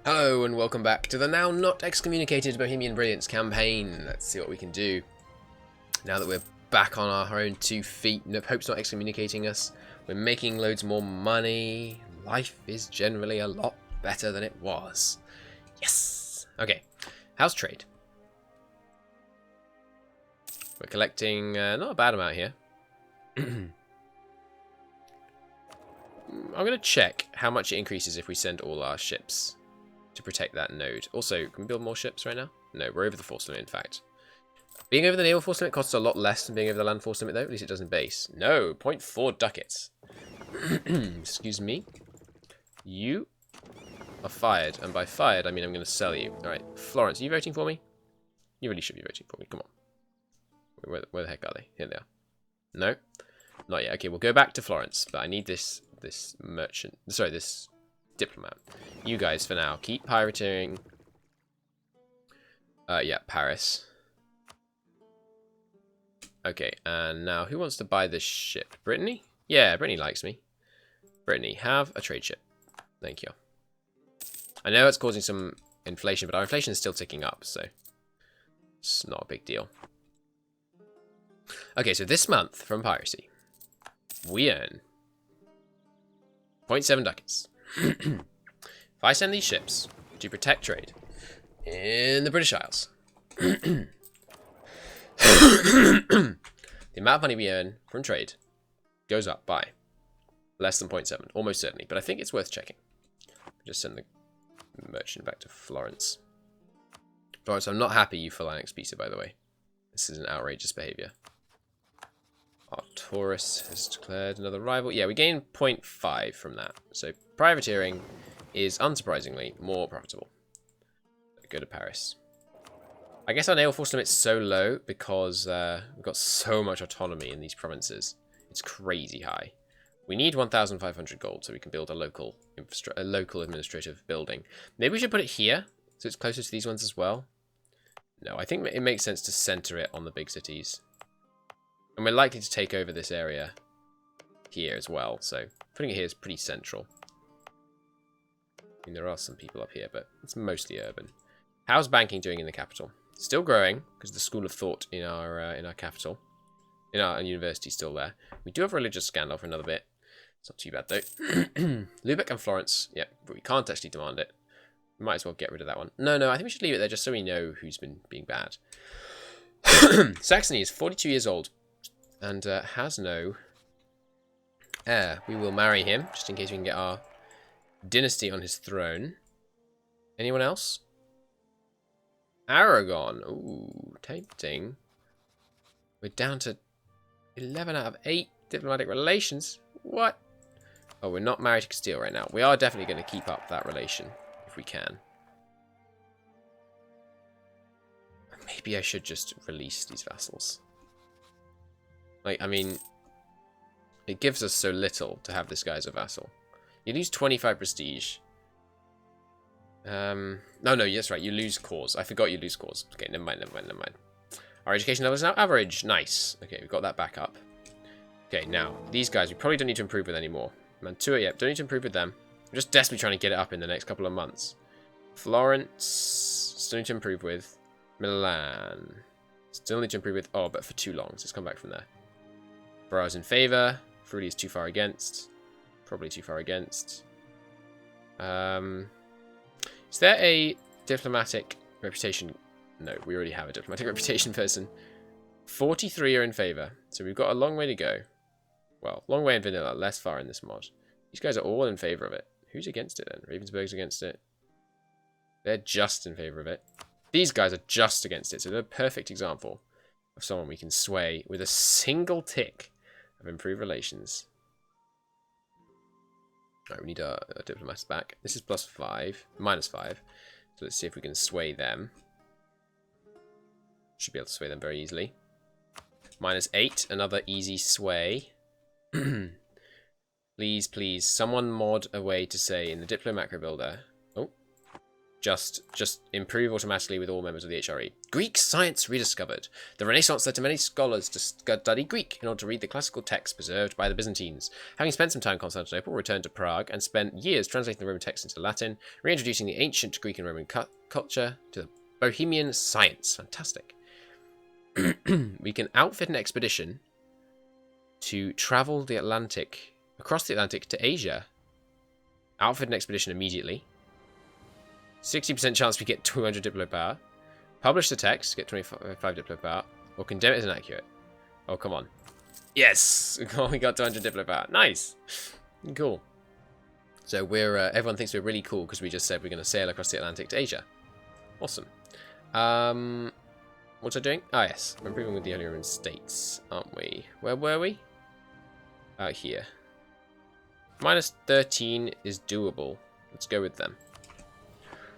Hello and welcome back to the now not excommunicated Bohemian Brilliance campaign. Let's see what we can do. Now that we're back on our own 2 feet, Pope's not excommunicating us. We're making loads more money. Life is generally a lot better than it was. Yes! Okay, how's trade? We're collecting not a bad amount here. I'm going to check how much it increases if we send all our ships to protect that node. Also, can we build more ships right now? No, we're over the force limit, in fact. Being over the naval force limit costs a lot less than being over the land force limit, though. At least it does in base. No, 0.4 ducats. Excuse me. You are fired, and by fired, I mean I'm going to sell you. Alright, Florence, are you voting for me? You really should be voting for me. Come on. Where the heck are they? Here they are. No? Not yet. Okay, we'll go back to Florence, but I need this merchant. Sorry, this diplomat. You guys, for now, keep pirating. Yeah, Paris. Okay, and now who wants to buy this ship? Brittany? Yeah, Brittany likes me. Brittany, have a trade ship. Thank you. I know it's causing some inflation, but our inflation is still ticking up, so it's not a big deal. Okay, so this month from Piracy, we earn 0.7 ducats. If I send these ships to protect trade in the British Isles, the amount of money we earn from trade goes up by less than 0.7, almost certainly, but I think it's worth checking. Just send the merchant back to Florence. Florence, I'm not happy you full annex Pisa, by the way. This is an outrageous behavior. Taurus has declared another rival. Yeah, we gain 0.5 from that. So privateering is unsurprisingly more profitable. Go to Paris. I guess our naval force limit's so low because we've got so much autonomy in these provinces. It's crazy high. We need 1,500 gold so we can build a local administrative building. Maybe we should put it here so it's closer to these ones as well. No, I think it makes sense to center it on the big cities. And we're likely to take over this area here as well, so putting it here is pretty central. I mean, there are some people up here, but it's mostly urban. How's banking doing in the capital? Still growing, because the school of thought in our capital, in our university, is still there. We do have a religious scandal for another bit. It's not too bad, though. Lubeck and Florence, yeah, but we can't actually demand it. We might as well get rid of that one. No, I think we should leave it there just so we know who's been being bad. Saxony is 42 years old. And has no heir. We will marry him, just in case we can get our dynasty on his throne. Anyone else? Aragon. Ooh, tempting. We're down to 11 out of 8 diplomatic relations. What? Oh, we're not married to Castile right now. We are definitely going to keep up that relation, if we can. Maybe I should just release these vassals. Like, I mean, it gives us so little to have this guy as a vassal. You lose 25 prestige. No, that's right. You lose cause. I forgot you lose cause. Okay, never mind. Our education level is now average. Nice. Okay, we've got that back up. Okay, now, these guys we probably don't need to improve with anymore. Mantua, yep, don't need to improve with them. We're just desperately trying to get it up in the next couple of months. Florence, still need to improve with. Milan, still need to improve with. Oh, but for too long, so let's come back from there. Barra's in favour. Fruity is too far against. Probably too far against. Is there a diplomatic reputation? No, we already have a diplomatic reputation person. 43 are in favour. So we've got a long way to go. Well, long way in vanilla, less far in this mod. These guys are all in favour of it. Who's against it then? Ravensburg's against it. They're just in favour of it. These guys are just against it. So they're a perfect example of someone we can sway with a single tick of improved relations. Alright, we need our diplomats back. This is +5, -5. So let's see if we can sway them. Should be able to sway them very easily. -8, another easy sway. Please, someone mod a way to say in the Diplo macro builder. Oh, just improve automatically with all members of the HRE. Greek science rediscovered. The Renaissance led to many scholars to study Greek in order to read the classical texts preserved by the Byzantines. Having spent some time in Constantinople, returned to Prague and spent years translating the Roman texts into Latin, reintroducing the ancient Greek and Roman culture to the Bohemian science. Fantastic. We can outfit an expedition to travel the Atlantic, across the Atlantic to Asia. Outfit an expedition immediately. 60% chance we get 200 diplo power. Publish the text, get 25 diplo power. Or condemn it as inaccurate. Oh, come on. Yes! We got 200 diplo power. Nice! Cool. So we're everyone thinks we're really cool because we just said we're going to sail across the Atlantic to Asia. Awesome. What's I doing? Ah, yes. We're improving with the earlier states, aren't we? Where were we? Out here. Minus 13 is doable. Let's go with them.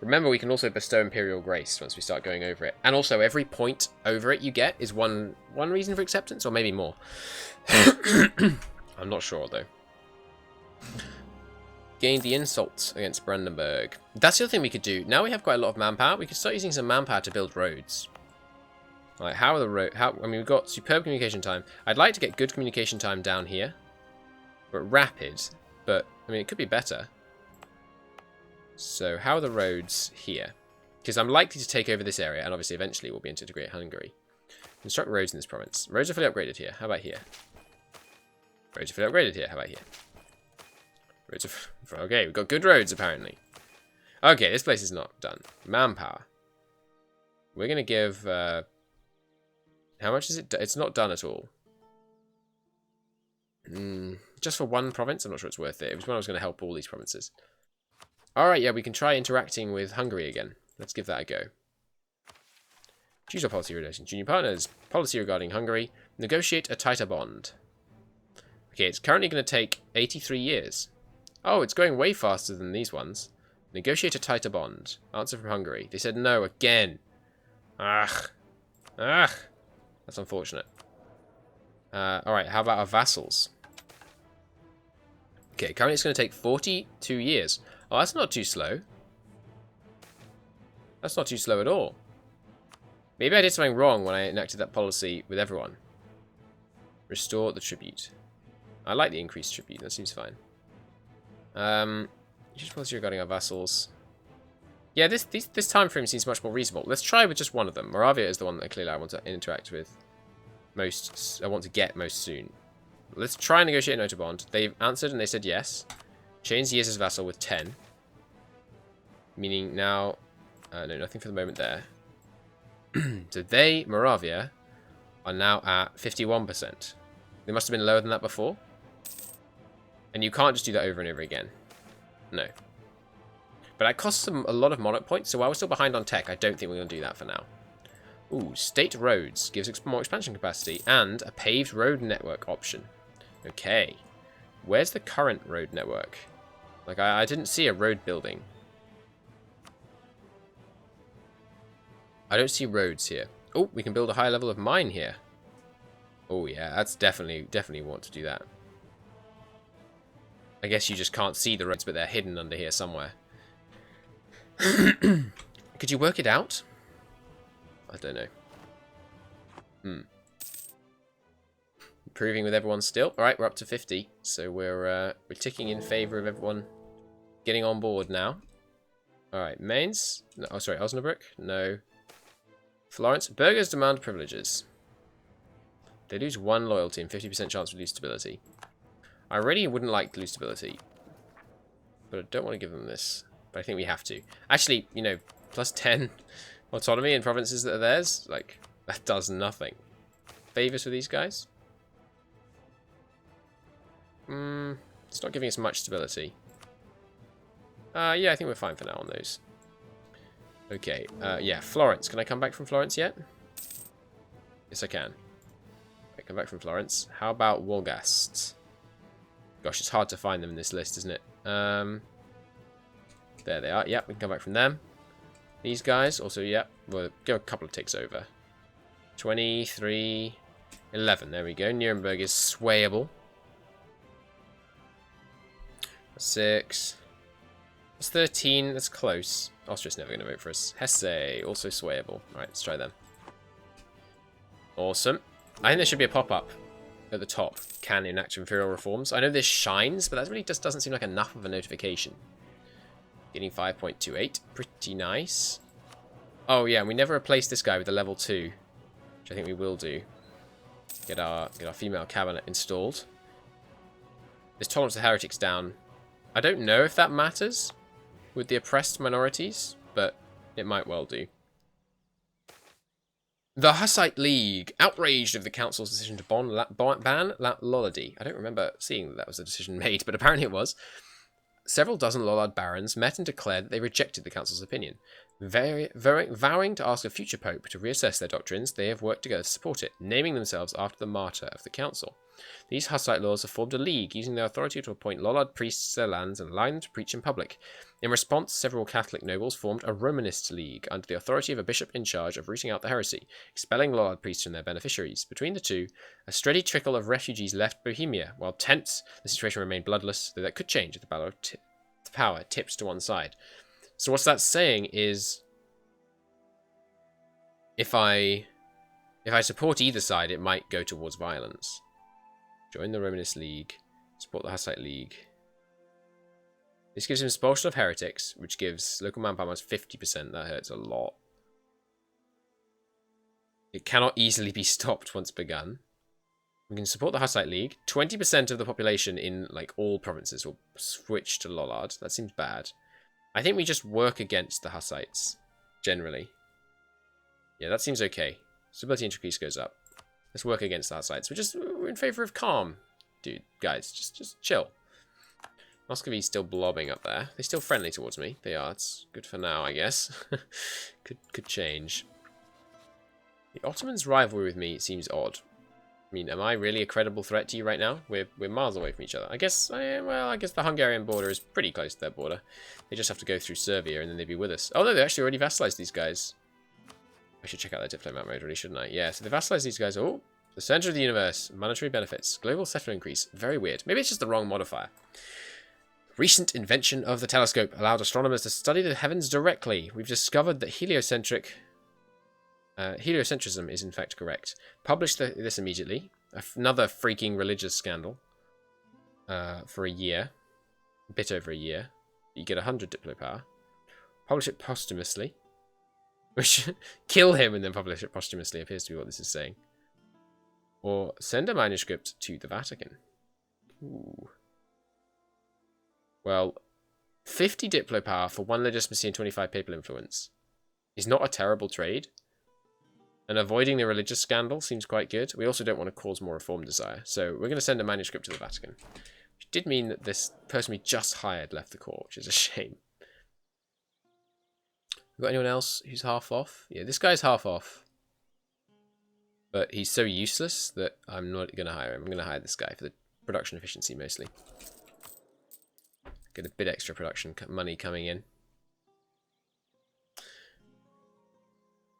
Remember, we can also bestow Imperial Grace once we start going over it. And also, every point over it you get is one reason for acceptance, or maybe more. I'm not sure, though. Gained the insult against Brandenburg. That's the other thing we could do. Now we have quite a lot of manpower. We could start using some manpower to build roads. Like, how are the roads? I mean, we've got superb communication time. I'd like to get good communication time down here. But rapid. But, I mean, it could be better. So, how are the roads here? Because I'm likely to take over this area, and obviously eventually we'll be able to integrate Hungary. Construct roads in this province. Roads are fully upgraded here. How about here? Roads are fully upgraded here. How about here? Roads are... Okay, we've got good roads, apparently. Okay, this place is not done. Manpower. We're going to give... how much is it? It's not done at all. Just for one province? I'm not sure it's worth it. It was when I was going to help all these provinces. Alright, yeah, we can try interacting with Hungary again. Let's give that a go. Choose our policy relations. Junior partners. Policy regarding Hungary. Negotiate a tighter bond. Okay, it's currently going to take 83 years. Oh, it's going way faster than these ones. Negotiate a tighter bond. Answer from Hungary. They said no again. Ugh. Ugh. That's unfortunate. Alright, how about our vassals? Okay, currently it's going to take 42 years. Oh, that's not too slow. That's not too slow at all. Maybe I did something wrong when I enacted that policy with everyone. Restore the tribute. I like the increased tribute. That seems fine. Just policy regarding our vassals. Yeah, this time frame seems much more reasonable. Let's try with just one of them. Moravia is the one that clearly I want to interact with most. I want to get most soon. Let's try and negotiate a nota bond. They've answered and they said yes. Change years as vassal with 10. Meaning now... no, nothing for the moment there. So they, Moravia, are now at 51%. They must have been lower than that before. And you can't just do that over and over again. No. But that costs them a lot of monarch points, so while we're still behind on tech, I don't think we're going to do that for now. Ooh, state roads gives more expansion capacity and a paved road network option. Okay. Where's the current road network? Like, I didn't see a road building. I don't see roads here. Oh, we can build a high level of mine here. Oh, yeah, that's definitely want to do that. I guess you just can't see the roads, but they're hidden under here somewhere. Could you work it out? I don't know. Improving with everyone still. Alright, we're up to 50. So we're ticking in favour of everyone getting on board now. Alright, Mainz. No, oh, sorry, Osnabrück. No. Florence. Burghers demand privileges. They lose 1 loyalty and 50% chance to lose stability. I really wouldn't like to lose stability. But I don't want to give them this. But I think we have to. Actually, you know, plus 10 autonomy in provinces that are theirs. Like, that does nothing. Favours for these guys? It's not giving us much stability. Yeah, I think we're fine for now on those. Okay, yeah, Florence. Can I come back from Florence yet? Yes, I can. Okay, come back from Florence. How about Wolgast? Gosh, it's hard to find them in this list, isn't it? There they are. Yep, we can come back from them. These guys, also, yep, we'll go a couple of ticks over. 23, 11. There we go. Nuremberg is swayable. 6. It's 13. That's close. Austria's never going to vote for us. Hesse, also swayable. Alright, let's try them. Awesome. I think there should be a pop-up at the top. Can enact imperial reforms. I know this shines, but that really just doesn't seem like enough of a notification. Getting 5.28. Pretty nice. Oh, yeah, and we never replaced this guy with a level 2. Which I think we will do. Get our female cabinet installed. This tolerance to heretics down. I don't know if that matters with the oppressed minorities, but it might well do. The Hussite League, outraged over the council's decision to ban Lollard. I don't remember seeing that was a decision made, but apparently it was. Several dozen Lollard barons met and declared that they rejected the council's opinion. Vowing to ask a future pope to reassess their doctrines, they have worked together to support it, naming themselves after the martyr of the council. These Hussite lords have formed a league, using their authority to appoint Lollard priests to their lands and allowing them to preach in public. In response, several Catholic nobles formed a Romanist league under the authority of a bishop in charge of rooting out the heresy, expelling Lollard priests from their beneficiaries. Between the two, a steady trickle of refugees left Bohemia. While tense, the situation remained bloodless, though that could change if the battle of power tips to one side. So what's that saying is, if I support either side, it might go towards violence. Join the Romanist League. Support the Hussite League. This gives him expulsion of heretics, which gives local manpower minus 50%. That hurts a lot. It cannot easily be stopped once begun. We can support the Hussite League. 20% of the population in like all provinces will switch to Lollard. That seems bad. I think we just work against the Hussites, generally. Yeah, that seems okay. Stability increase goes up. Let's work against the Hussites. We're in favor of calm, dude. Guys, just chill. Muscovy's still blobbing up there. They're still friendly towards me. They are. It's good for now, I guess. could change. The Ottomans' rivalry with me seems odd. I mean, am I really a credible threat to you right now? We're miles away from each other. I guess the Hungarian border is pretty close to their border. They just have to go through Serbia and then they'd be with us. Oh no, they actually already vassalized these guys. I should check out their diplomat mode, really, shouldn't I? Yeah, so they vassalized these guys. Oh, the center of the universe. Monetary benefits. Global settlement increase. Very weird. Maybe it's just the wrong modifier. Recent invention of the telescope allowed astronomers to study the heavens directly. We've discovered that heliocentrism is in fact correct. Publish this immediately. Another freaking religious scandal. For a year. A bit over a year. You get 100 diplo power. Publish it posthumously. Which, kill him and then publish it posthumously appears to be what this is saying. Or send a manuscript to the Vatican. Ooh. Well, 50 diplo power for 1 legitimacy and 25 papal influence is not a terrible trade. And avoiding the religious scandal seems quite good. We also don't want to cause more reform desire. So we're going to send a manuscript to the Vatican. Which did mean that this person we just hired left the court, which is a shame. Got anyone else who's half off? Yeah, this guy's half off. But he's so useless that I'm not going to hire him. I'm going to hire this guy for the production efficiency mostly. Get a bit extra production money coming in.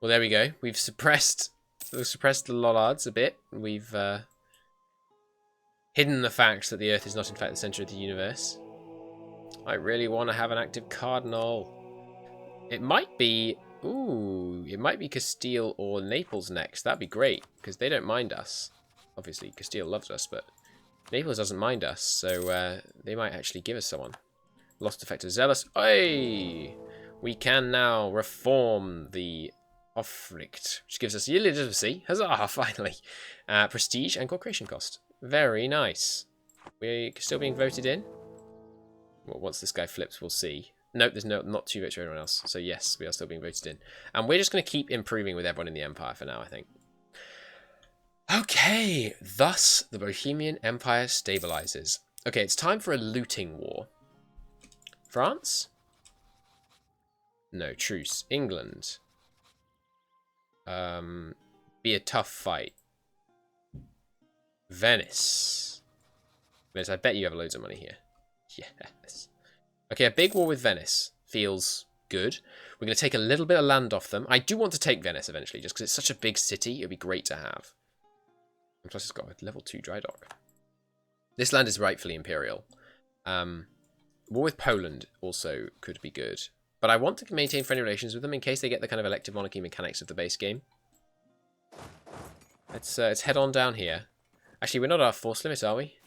Well, there we go. We've suppressed the Lollards a bit. We've hidden the fact that the Earth is not in fact the center of the universe. I really want to have an active cardinal. It might be... Ooh, it might be Castile or Naples next. That'd be great, because they don't mind us. Obviously, Castile loves us, but Naples doesn't mind us, so they might actually give us someone. Lost effective zealous. Hey! We can now reform the Aufricht, which gives us legitimacy. Huzzah, finally. Prestige and corporation cost. Very nice. We're still being voted in. Well, once this guy flips, we'll see. Nope, there's not two votes for anyone else. So yes, we are still being voted in. And we're just going to keep improving with everyone in the Empire for now, I think. Okay, thus the Bohemian Empire stabilizes. Okay, it's time for a looting war. France? No, truce. England. Be a tough fight. Venice. Venice, I bet you have loads of money here. Yes. Okay, a big war with Venice feels good. We're going to take a little bit of land off them. I do want to take Venice eventually, just because it's such a big city. It would be great to have. And plus, it's got a level 2 dry dock. This land is rightfully imperial. War with Poland also could be good. But I want to maintain friendly relations with them in case they get the kind of elective monarchy mechanics of the base game. Let's head on down here. Actually, we're not our force limit, are we?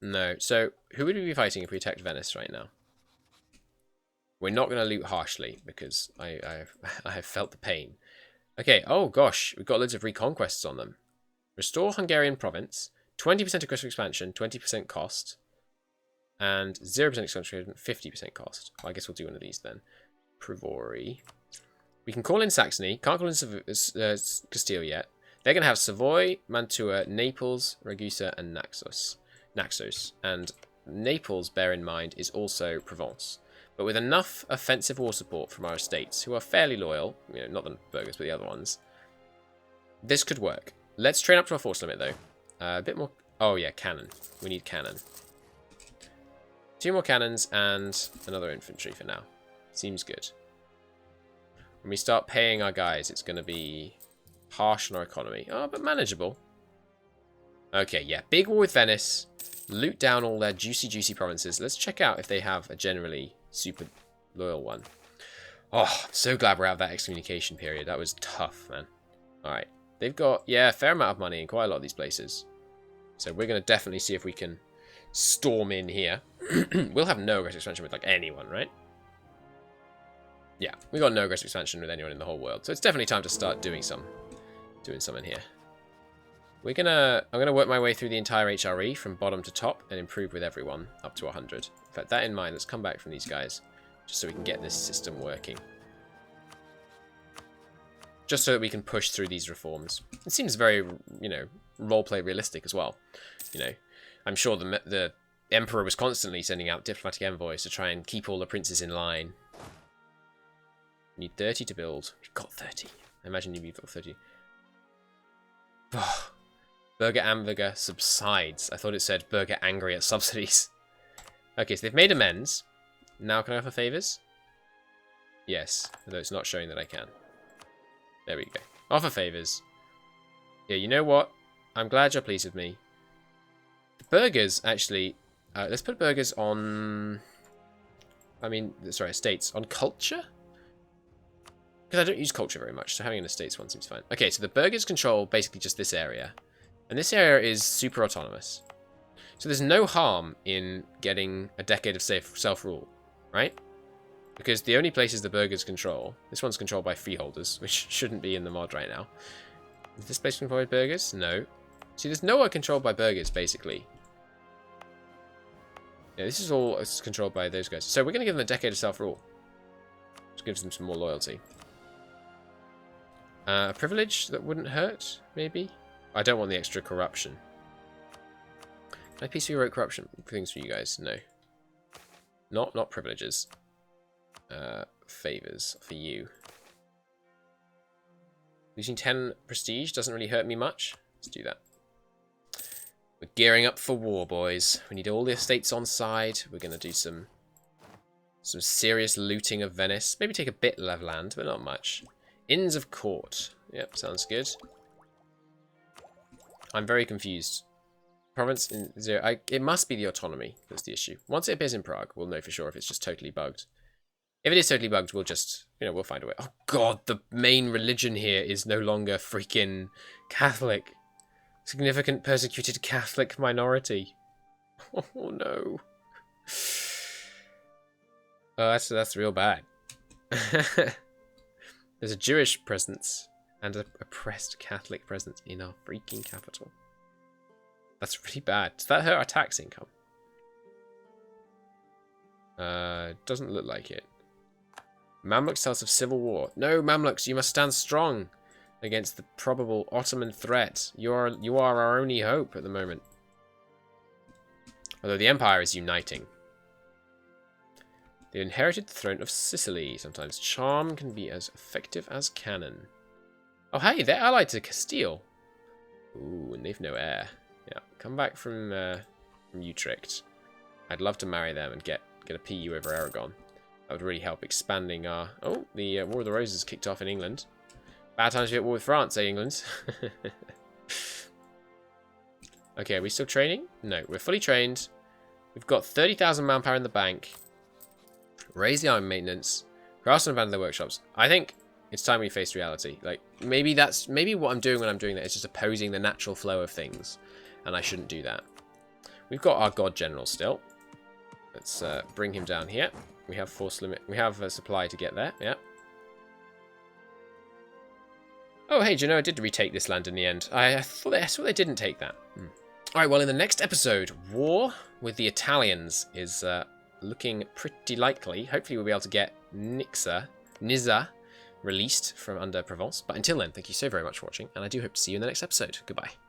No. So, who would we be fighting if we attacked Venice right now? We're not going to loot harshly, because I have felt the pain. Okay, oh gosh, we've got loads of reconquests on them. Restore Hungarian province, 20% aggressive expansion, 20% cost, and 0% expansion, 50% cost. Well, I guess we'll do one of these then. Priori. We can call in Saxony, can't call in Castile yet. They're going to have Savoy, Mantua, Naples, Ragusa, and Naxos. And Naples, bear in mind, is also Provence. But with enough offensive war support from our estates, who are fairly loyal, you know, not the burghers, but the other ones, this could work. Let's train up to our force limit, though. A bit more... Oh, yeah, cannon. We need cannon. 2 more cannons and another infantry for now. Seems good. When we start paying our guys, it's going to be harsh on our economy. Oh, but manageable. Okay, yeah. Big war with Venice. Loot down all their juicy provinces. Let's check out if they have a generally super loyal one. Oh, I'm so glad we're out of that excommunication period. That was tough, man. Alright. They've got, yeah, a fair amount of money in quite a lot of these places. So we're going to definitely see if we can storm in here. We'll have no aggressive expansion with, like, anyone, right? Yeah, we got no aggressive expansion with anyone in the whole world. So it's definitely time to start doing some in here. I'm gonna work my way through the entire HRE from bottom to top and improve with everyone up to 100. In fact, that in mind, let's come back from these guys just so we can get this system working. Just so that we can push through these reforms. It seems very, you know, roleplay realistic as well. You know, I'm sure the Emperor was constantly sending out diplomatic envoys to try and keep all the princes in line. We need 30 to build. We've got 30. I imagine you've got 30. Burger Amberger subsides. I thought it said Burger angry at subsidies. Okay, so they've made amends. Now can I offer favours? Yes, although it's not showing that I can. There we go. Offer favours. Yeah, you know what? I'm glad you're pleased with me. The burgers, actually... let's put burgers on... estates. On culture? Because I don't use culture very much, so having an estates one seems fine. Okay, so the burghers control basically just this area. And this area is super autonomous. So there's no harm in getting a decade of self-rule, right? Because the only places the burghers control... This one's controlled by freeholders, which shouldn't be in the mod right now. Is this place controlled by burghers? No. See, there's nowhere controlled by burghers, basically. Yeah, this is all controlled by those guys. So we're going to give them a decade of self-rule. Which gives them some more loyalty. A privilege that wouldn't hurt, maybe? I don't want the extra corruption. Can I peacefully wrote corruption things for you guys? No. Not privileges. Favors for you. Losing 10 prestige doesn't really hurt me much. Let's do that. We're gearing up for war, boys. We need all the estates on side. We're going to do some serious looting of Venice. Maybe take a bit of land, but not much. Inns of Court. Yep, sounds good. I'm very confused. Province in 0. It must be the autonomy that's the issue. Once it appears in Prague, we'll know for sure if it's just totally bugged. If it is totally bugged, we'll just, we'll find a way. Oh god, the main religion here is no longer freaking Catholic. Significant persecuted Catholic minority. Oh no. Oh, that's real bad. There's a Jewish presence and an oppressed Catholic presence in our freaking capital. That's really bad. Does that hurt our tax income? Doesn't look like it. Mamluks tell us of civil war. No, Mamluks, you must stand strong against the probable Ottoman threat. You are our only hope at the moment. Although the Empire is uniting. They inherited the throne of Sicily. Sometimes charm can be as effective as cannon. Oh, hey, they're allied to Castile. Ooh, and they've no heir. Yeah, come back from Utrecht. I'd love to marry them and get a PU over Aragon. That would really help expanding our... Oh, the War of the Roses kicked off in England. Bad times to be at war with France, eh, England? Okay, are we still training? No, we're fully trained. We've got 30,000 manpower in the bank. Raise the army maintenance. Craftsmen abandon their workshops. I think it's time we faced reality. Like, maybe what I'm doing when I'm doing that is just opposing the natural flow of things. And I shouldn't do that. We've got our God General still. Let's bring him down here. We have force limit. We have a supply to get there. Yeah. Oh, hey, do you know I did retake this land in the end? I thought they didn't take that. All right, well, in the next episode, war with the Italians is looking pretty likely. Hopefully, we'll be able to get Nizza released from under Provence. But until then, thank you so very much for watching, and I do hope to see you in the next episode. Goodbye.